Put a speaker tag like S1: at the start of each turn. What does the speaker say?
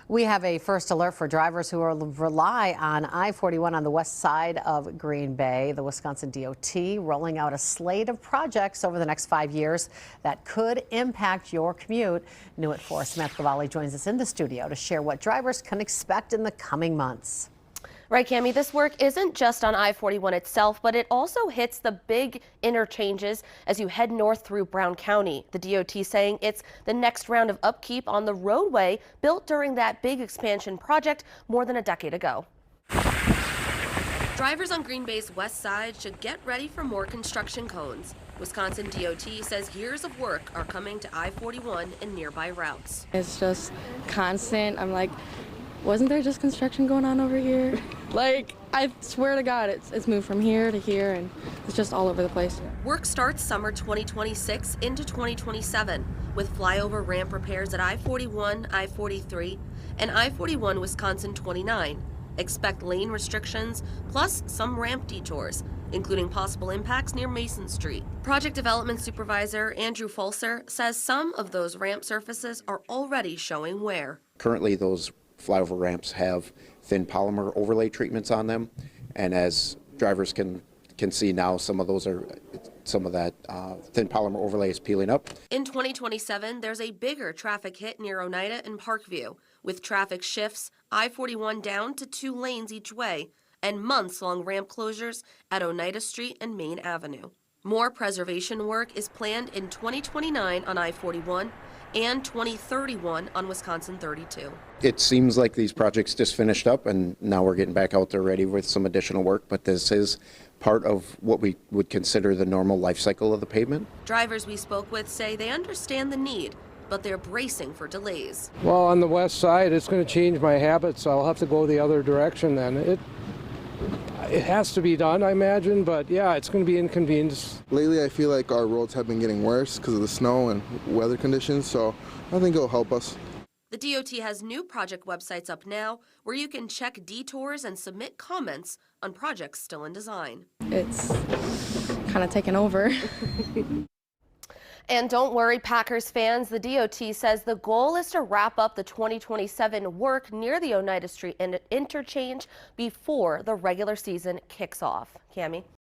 S1: We have a first alert for drivers who rely on I-41 on the west side of Green Bay. The Wisconsin DOT rolling out a slate of projects over the next 5 years that could impact your commute. New at 4, Samantha Cavalli joins us in the studio to share what drivers can expect in the coming months.
S2: Right, Cami, this work isn't just on I-41 itself, but it also hits the big interchanges as you head north through Brown County. The DOT saying it's the next round of upkeep on the roadway built during that big expansion project more than a decade ago. Drivers on Green Bay's west side should get ready for more construction cones. Wisconsin DOT says years of work are coming to I-41 and nearby routes.
S3: It's just constant. I'm like, wasn't there just construction going on over here? Like, I swear to God, it's moved from here to here, and it's just all over the place.
S2: Work starts summer 2026 into 2027 with flyover ramp repairs at I-41, I-43, and I-41 Wisconsin 29. Expect lane restrictions, plus some ramp detours, including possible impacts near Mason Street. Project Development Supervisor Andrew Fulser says some of those ramp surfaces are already showing wear.
S4: Currently, those flyover ramps have thin polymer overlay treatments on them, and as drivers can see now, some of that thin polymer overlay is peeling up.
S2: In 2027, there's a bigger traffic hit near Oneida and Parkview, with traffic shifts, I-41 down to 2 lanes each way, and months-long ramp closures at Oneida Street and Main Avenue. More preservation work is planned in 2029 on I-41 and 2031 on Wisconsin 32.
S4: It seems like these projects just finished up, and now we're getting back out there ready with some additional work, but this is part of what we would consider the normal life cycle of the pavement.
S2: Drivers we spoke with say they understand the need, but they're bracing for delays.
S5: Well, on the west side, it's going to change my habits. I'll have to go the other direction then. It has to be done, I imagine, but yeah, it's going to be inconvenience.
S6: Lately, I feel like our roads have been getting worse because of the snow and weather conditions, so I think it'll help us.
S2: The DOT has new project websites up now where you can check detours and submit comments on projects still in design.
S3: It's kind of taken over.
S2: And don't worry, Packers fans, the DOT says the goal is to wrap up the 2027 work near the Oneida Street interchange before the regular season kicks off. Cami?